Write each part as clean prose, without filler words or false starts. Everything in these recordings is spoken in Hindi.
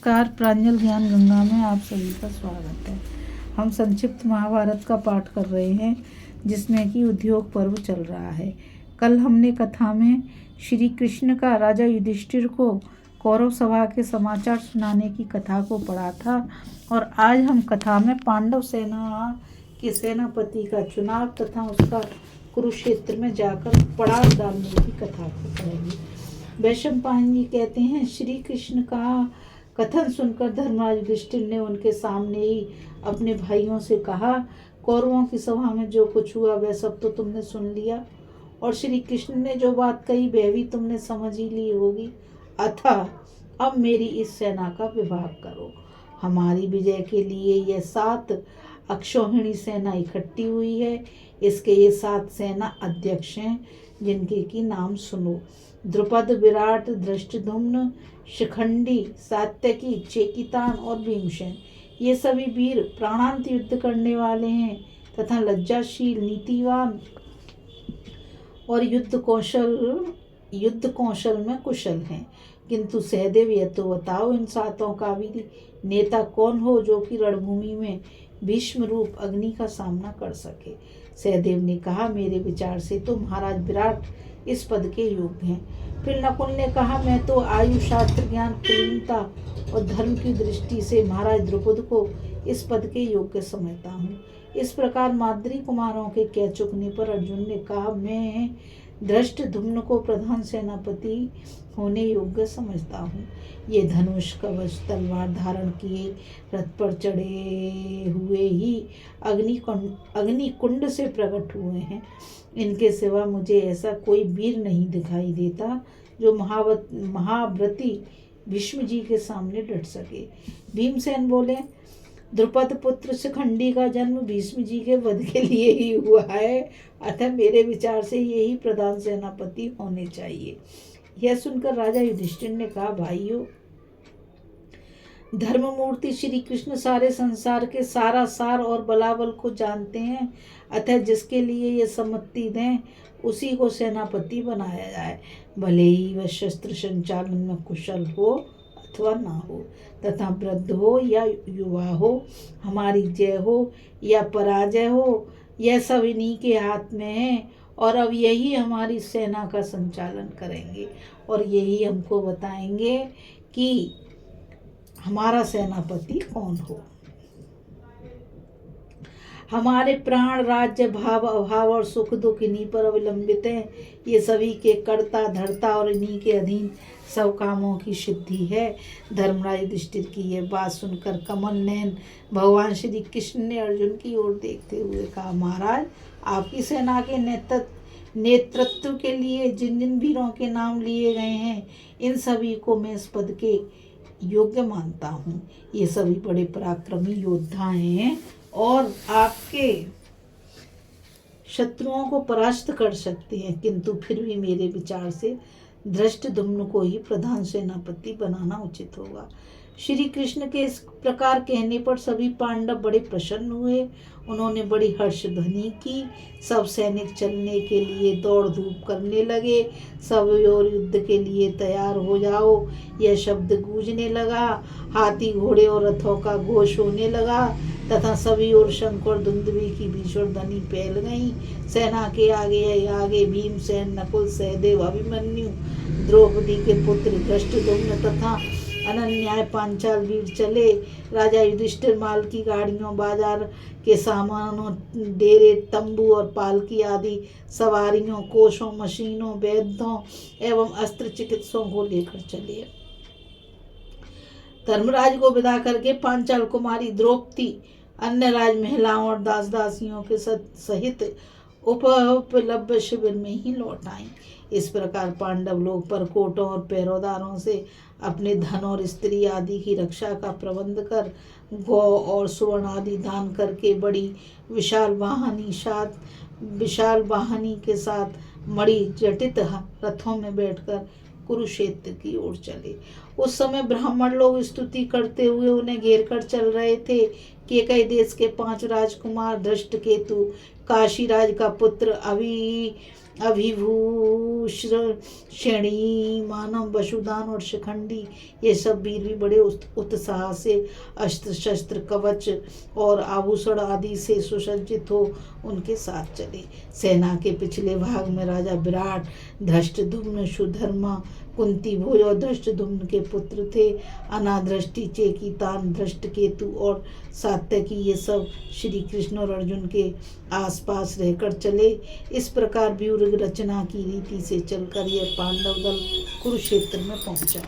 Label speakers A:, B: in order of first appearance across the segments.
A: नमस्कार। प्रांजल ज्ञान गंगा में आप सभी का स्वागत है। हम संक्षिप्त महाभारत का पाठ कर रहे हैं, जिसमें कि उद्योग पर्व चल रहा है। कल हमने कथा में श्री कृष्ण का राजा युधिष्ठिर को कौरव सभा के समाचार सुनाने की कथा को पढ़ा था, और आज हम कथा में पांडव सेना के सेनापति का चुनाव तथा उसका कुरुक्षेत्र में जाकर पड़ाव डालने की कथा को पढ़ेंगे। वैशंपायन जी कहते हैं, श्री कृष्ण का कथन सुनकर धर्मराज युधिष्ठिर ने उनके सामने ही अपने भाइयों से कहा, कौरवों की सभा में जो कुछ हुआ वह सब तो तुमने सुन लिया, और श्री कृष्ण ने जो बात कही वह भी तुमने समझ ही ली होगी। अतः अब मेरी इस सेना का विभाग करो। हमारी विजय के लिए यह 7 अक्षौहिणी सेना इकट्ठी हुई है। इसके ये 7 सेना अध्यक्ष हैं, जिनके की नाम सुनो। द्रुपद, विराट, धृष्टद्युम्न, शिखंडी, सात्यकी, चेकितान और भीमसेन। ये सभी वीर प्राणांत युद्ध करने वाले हैं तथा लज्जाशील, नीतिवान और युद्ध कौशल में कुशल हैं। किंतु सहदेव, यह तो बताओ, इन 7 का भी नेता कौन हो जो कि रणभूमि में भीष्म रूप अग्नि का सामना कर सके। सहदेव ने कहा, मेरे विचार से तो महाराज विराट इस पद के योग्य हैं। फिर नकुल ने कहा, मैं तो आयु, शास्त्र ज्ञान, कुलीनता और धर्म की दृष्टि से महाराज द्रुपद को इस पद के योग्य समझता हूँ। इस प्रकार माद्री कुमारों के कह चुकने पर अर्जुन ने कहा, मैं धृष्टद्युम्न को प्रधान सेनापति होने योग्य समझता हूँ। ये धनुष, कवच, तलवार धारण किए रथ पर चढ़े हुए ही अग्नि कुंड से प्रकट हुए हैं। इनके सिवा मुझे ऐसा कोई वीर नहीं दिखाई देता जो महाव्रती भीष्म जी के सामने डट सके। भीमसेन बोले, द्रुपद पुत्र शिखंडी का जन्म भीष्म जी के वध के लिए ही हुआ है, अतः मेरे विचार से यही प्रधान सेनापति होने चाहिए। यह सुनकर राजा युधिष्ठिर ने कहा, भाइयों, धर्ममूर्ति श्री कृष्ण सारे संसार के सारा सार और बलाबल को जानते हैं, अतः जिसके लिए ये सम्मति दें उसी को सेनापति बनाया जाए, भले ही वह शस्त्र संचालन में कुशल हो अथवा ना हो, तथा वृद्ध हो या युवा हो, हमारी जय हो या पराजय हो, यह सब इन्हीं के हाथ में है। और अब यही हमारी सेना का संचालन करेंगे और यही हमको बताएंगे कि हमारा सेनापति कौन हो। हमारे प्राण, राज्य, भाव, अभाव और सुख दुख इन्हीं पर अवलंबित हैं। ये सभी के कर्ता धर्ता और इन्हीं के अधीन सब कामों की सिद्धि है। धर्मराज युधिष्ठिर की यह बात सुनकर कमल नयन भगवान श्री कृष्ण ने अर्जुन की ओर देखते हुए कहा, महाराज, आपकी सेना के नेतृत्व के लिए जिन जिन वीरों के नाम लिए गए हैं, इन सभी को मैं इस पद के योग्य मानता हूँ। ये सभी बड़े पराक्रमी योद्धा हैं और आपके शत्रुओं को परास्त कर सकते हैं, किंतु फिर भी मेरे विचार से धृष्टद्युम्न को ही प्रधान सेनापति बनाना उचित होगा। श्री कृष्ण के इस प्रकार कहने पर सभी पांडव बड़े प्रसन्न हुए। उन्होंने बड़ी हर्ष ध्वनि की। सब सैनिक चलने के लिए दौड़ धूप करने लगे। सब और युद्ध के लिए तैयार हो जाओ, यह शब्द गूंजने लगा। हाथी, घोड़े और रथों का घोष होने लगा तथा सभी ओर शंख और दुंदुभी की भीषण ध्वनि फैल गई। सेना के आगे आगे भीमसेन, नकुल, सहदेव, अभिमन्यु, द्रौपदी के पुत्र धृष्टद्युम्न तथा अनन्याय पांचाल वीर चले। राजा युधिष्ठिर माल की गाड़ियों, बाजार के सामानों, डेरे, तंबू और पालकी आदि सवारियों, कोषों, मशीनों, वैद्यों एवं अस्त्र चिकित्सकों को लेकर चले। धर्मराज को विदा करके पांचाल कुमारी द्रौपदी अन्य राज महिलाओं और दास दासियों के सहित उपलब्ध शिविर में ही लौट आई। इस प्रकार पांडव लोग परकोटों और पैरोदारों से अपने धन और स्त्री आदि की रक्षा का प्रबंध कर, गौ और सुवर्ण आदि दान करके बड़ी विशाल वाहनी के साथ मणि जटित रथों में बैठकर कुरुक्षेत्र की ओर चले। उस समय ब्राह्मण लोग स्तुति करते हुए उन्हें घेर कर चल रहे थे। केकई देश के 5 राजकुमार धृष्टकेतु, काशीराज का पुत्र अभिभूषण श्रेणी मानव वसुदान और शिखंडी, ये सब वीर भी बड़े उत्साह से अस्त्र शस्त्र कवच और आभूषण आदि से सुसज्जित हो उनके साथ चले। सेना के पिछले भाग में राजा विराट, धृष्टद्युम्न, सुधर्मा, कुंती भोज और धृष्टद्युम्न के पुत्र थे। अनादृष्टि, चेकितान, धृष्टकेतु और सात्यकी, ये सब श्री कृष्ण और अर्जुन के आसपास रहकर चले। इस प्रकार व्यूह रचना की रीति से चलकर यह पांडव दल कुरुक्षेत्र में पहुंचा।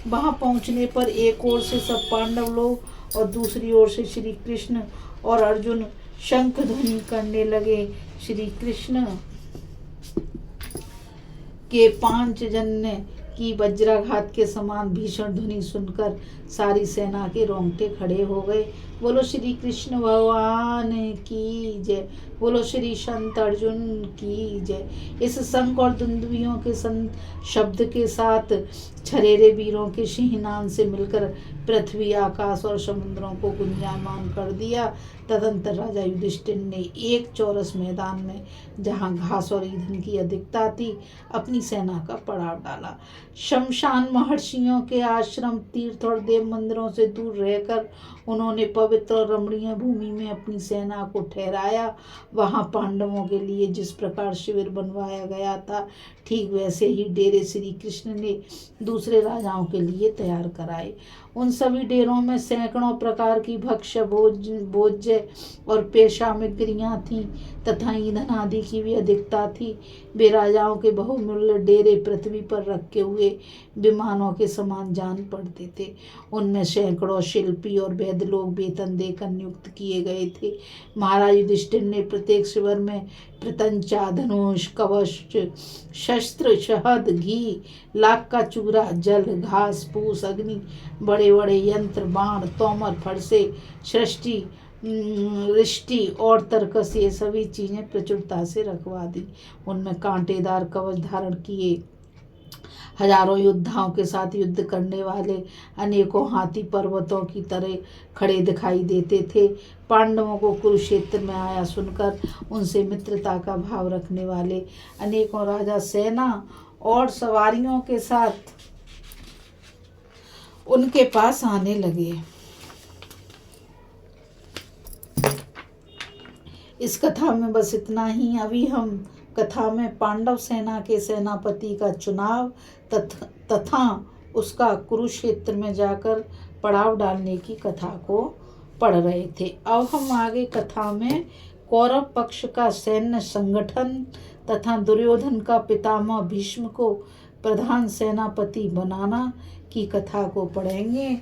A: वहां पहुंचने पर एक ओर से सब पांडव लोग और दूसरी ओर से श्री कृष्ण और अर्जुन शंख ध्वनि करने लगे। श्री कृष्ण के पांचजन्य की वज्राघात के समान भीषण ध्वनि सुनकर सारी सेना के रोंगटे खड़े हो गए। बोलो श्री कृष्ण भगवान की जय, बोलो श्री संत अर्जुन की जय। इस शंख और दुंदुभियों के शब्द के साथ छरेरे वीरों के सिंहनाद से मिलकर पृथ्वी, आकाश और समुद्रों को गुंजायमान कर दिया। तदंतर राजा युधिष्ठिर ने एक चौरस मैदान में, जहां घास और ईंधन की अधिकता थी, अपनी सेना का पड़ाव डाला। शमशान महर्षियों के आश्रम, तीर्थ और देव मंदिरों से दूर रहकर उन्होंने पवित्र और रमणीय भूमि में अपनी सेना को ठहराया। वहां पांडवों के लिए जिस प्रकार शिविर बनवाया गया था, ठीक वैसे ही डेरे श्री कृष्ण ने दूसरे राजाओं के लिए तैयार कराए। उन सभी डेरों में सैकड़ों प्रकार की भक्ष्य, भोज्य और पेय सामग्रियां थीं तथा ईंधन आदि की भी अधिकता थी। वे राजाओं के बहुमूल्य डेरे पृथ्वी पर रखे हुए विमानों के समान जान पड़ते थे। उनमें सैकड़ों शिल्पी और वैद्य लोग वेतन देकर नियुक्त किए गए थे। महाराज युधिष्ठिर ने प्रत्येक शिविर में प्रतंचा, धनुष, कवच, शस्त्र, शहद, घी, लाख का चूरा, जल, घास फूस, अग्नि, बड़े बड़े यंत्र, बाण, तोमर, फरसे, सृष्टि, रिष्टि और तर्कस, ये सभी चीजें प्रचुरता से रखवा दी। उनमें कांटेदार कवच धारण किए हजारों योद्धाओं के साथ युद्ध करने वाले अनेकों हाथी पर्वतों की तरह खड़े दिखाई देते थे। पांडवों को कुरुक्षेत्र में आया सुनकर उनसे मित्रता का भाव रखने वाले अनेकों राजा सेना और सवारियों के साथ उनके पास आने लगे। इस कथा में बस इतना ही। अभी हम कथा में पांडव सेना के सेनापति का चुनाव तथा उसका कुरुक्षेत्र में जाकर पड़ाव डालने की कथा को पढ़ रहे थे। अब हम आगे कथा में कौरव पक्ष का सैन्य संगठन तथा दुर्योधन का पितामह भीष्म को प्रधान सेनापति बनाना की कथा को पढ़ेंगे।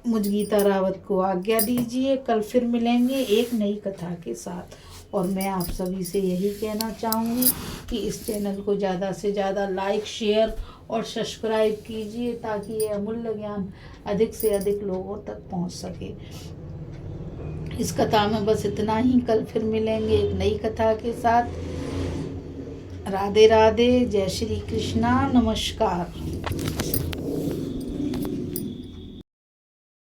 A: मुझ गीता रावत को आज्ञा दीजिए। कल फिर मिलेंगे एक नई कथा के साथ। और मैं आप सभी से यही कहना चाहूँगी कि इस चैनल को ज़्यादा से ज़्यादा लाइक, शेयर और सब्सक्राइब कीजिए ताकि ये अमूल्य ज्ञान अधिक से अधिक लोगों तक पहुँच सके। इस कथा में बस इतना ही। कल फिर मिलेंगे एक नई कथा के साथ। राधे राधे, जय श्री कृष्णा, नमस्कार।